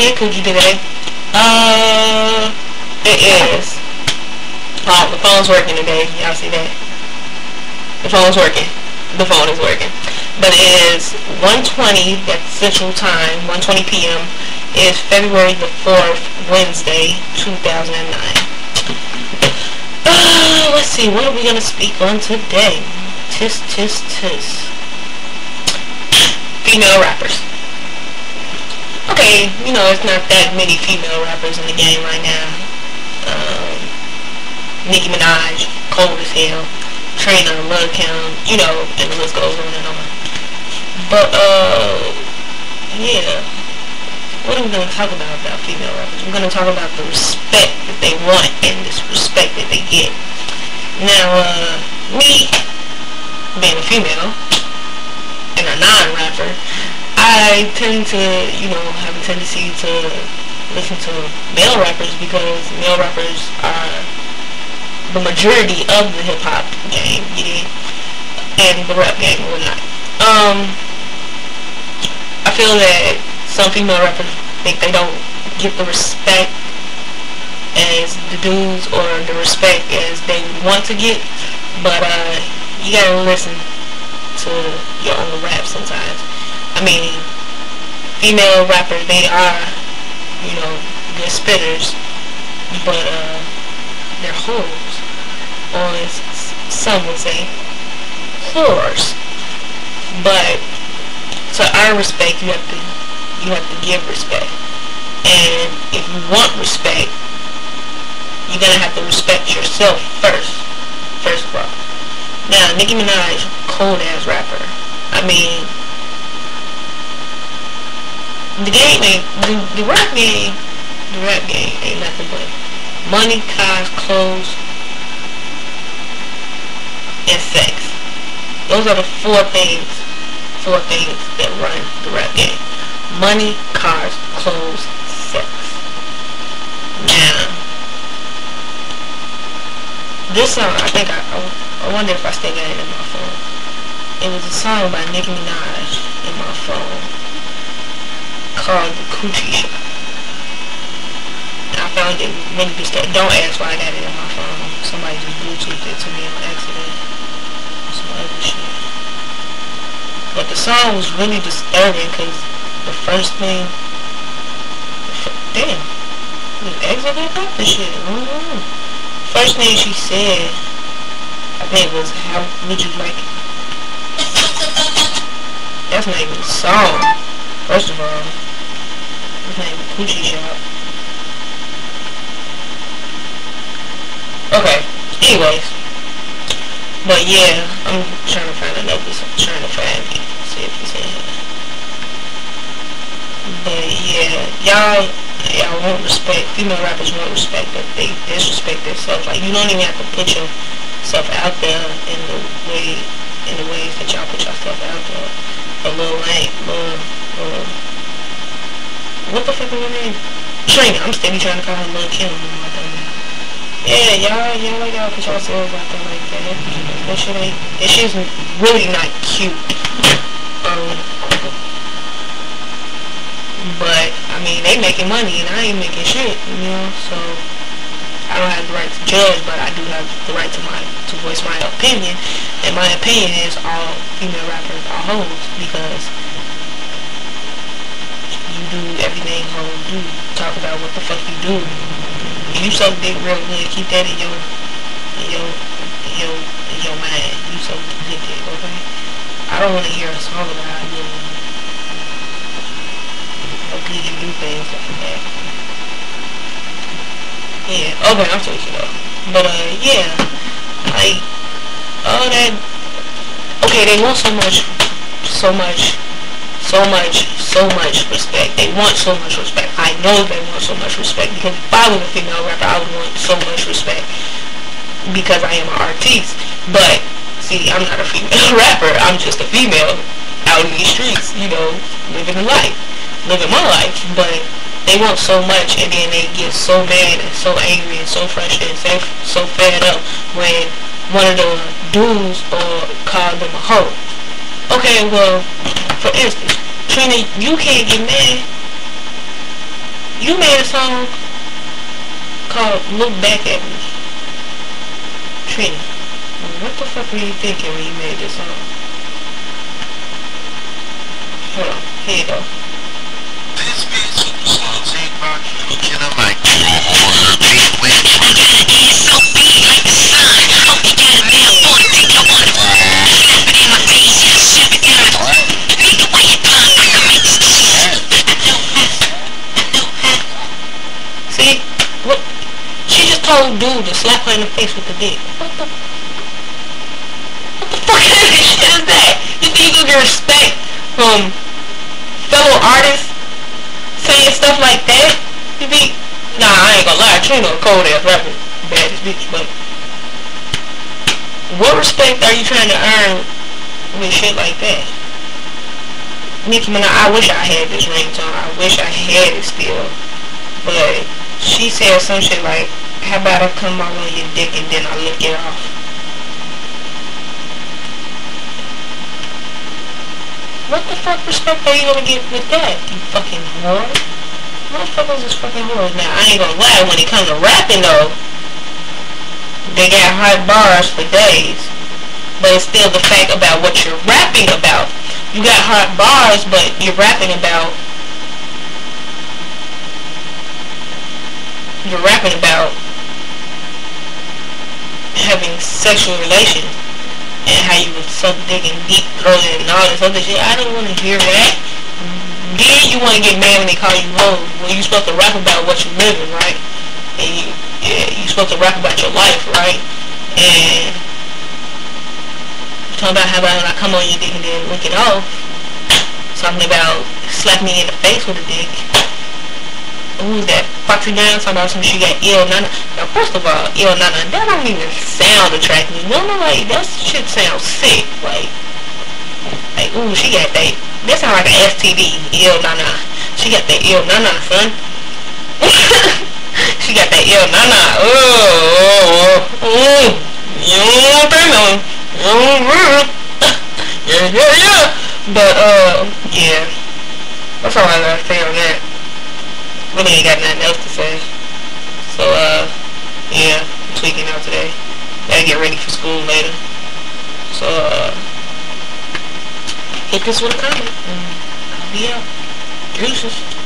Kid Coochie today. It is. Oh, the phone's working today. Y'all see that? The phone's working. The phone is working. But it is 1:20. That's Central Time. 1:20 p.m. Is February the 4th, Wednesday, 2009. Let's see. What are we gonna speak on today? Tis. Female rappers. Okay, you know, it's not that many female rappers in the game right now. Nicki Minaj, cold as hell. Trina, Lil' Kim, you know, and the list goes on and on. But, yeah. What are we going to talk about female rappers? We're going to talk about the respect that they want and the respect that they get. Now, me, being a female, and a non-rapper, I tend to, you know, have a tendency to listen to male rappers because male rappers are the majority of the hip-hop game, you know, and the rap game or not. I feel that some female rappers think they don't get the respect as the dudes or the respect as they want to get, but you gotta listen to your own rap sometimes. I mean, female rappers, they are, you know, good spitters, but they're whores, or as some would say, whores. But to earn respect, you have to give respect, and if you want respect, you're gonna have to respect yourself first of all. Now, Nicki Minaj, cold ass rapper. I mean, the rap game ain't nothing but money, cars, clothes, and sex. Those are the four things that run the rap game. Money, cars, clothes, sex. Now, this song, I wonder if I still got it in my phone. It was a song by Nicki Minaj in my phone called The Coochie Shop. I found it really disturbing. Don't ask why I got it in my phone. Somebody just Bluetoothed it to me on accident. Some other shit. But the song was really disturbing because the first thing... Damn. Was exit about this shit. First thing she said, I think, was, how would you like it? That's not even a song. First of all, it's not even Coochie Shop. Okay, anyways. But yeah, I'm trying to find another song. Trying to find it. See if it's in here. But yeah, y'all won't respect, female rappers won't respect, but they disrespect themselves. Like, you don't even have to put yourself out there in the ways that y'all put yourself out there. A little lame, what the fuck is her name? Trina. I'm steady trying to call her Lil' Kim. Yeah, y'all put yourselves out there like that. That shit's really not cute. But, I mean, they making money and I ain't making shit, you know, so I don't have the right to judge, but I do have the right to voice my opinion, and my opinion is all female rappers are hoes, because you do everything hoes do. Talk about what the fuck you do. If you suck dick real good, keep that in your mind. You suck dick, okay? I don't want to hear a song about how good you do things like that. Yeah, okay, I'm switching up. But, yeah, like, all that, okay, they want so much respect. They want so much respect. I know they want so much respect, because if I was a female rapper, I would want so much respect, because I am an artiste. But, see, I'm not a female rapper, I'm just a female out in these streets, you know, living my life, but they want so much, and then they get so mad and so angry and so frustrated and so fed up when one of the dudes called them a hoe. Okay, well, for instance, Trina, you can't get mad You made a song called Look Back at Me. Trini, what the fuck were you thinking when you made this song? Hold on, here you go. This bitch superstar Tupac, looking at my See? What? She just told dude to slap her in the face with the dick. What the fuck kind of shit is that? You think you gonna get respect from fellow artists saying stuff like that? You think? Nah, I ain't gonna lie. Trina a cold ass rapper, baddest bitch, but what respect are you trying to earn with shit like that? Nicki Minaj, I wish I had this ringtone. I wish I had it still. But she said some shit like, how about I come all on your dick and then I lick it off? What the fuck respect are you gonna get with that, you fucking whore? Motherfuckers is fucking whores. Now, I ain't gonna lie, when it comes to rapping though, they got hot bars for days. But it's still the fact about what you're rapping about. You got hot bars, but you're rapping about having sexual relations and how you would suck dick and deep throat it and all this other shit. I don't want to hear that. Then you want to get mad when they call you hoes when you supposed to rap about what you're living, right? And you supposed to rap about your life, right? And talking about how about when I come on your dick and then lick it off. Something about slap me in the face with a dick. Who's that? Foxy Brown talking about some she got ill nana. Now first of all, ill nana, that don't even sound attractive. No, like that shit sounds sick. Like ooh, she got that. That sound like an STD. Ill nana. She got that ill nana, son. She got that ill nana. You don't know. Yeah. But yeah. That's all I gotta say on that. Really ain't got nothing else to say. So, yeah, I'm tweaking out today. Gotta get ready for school later. So, hit this with a comment. And I'll be out. Deuces.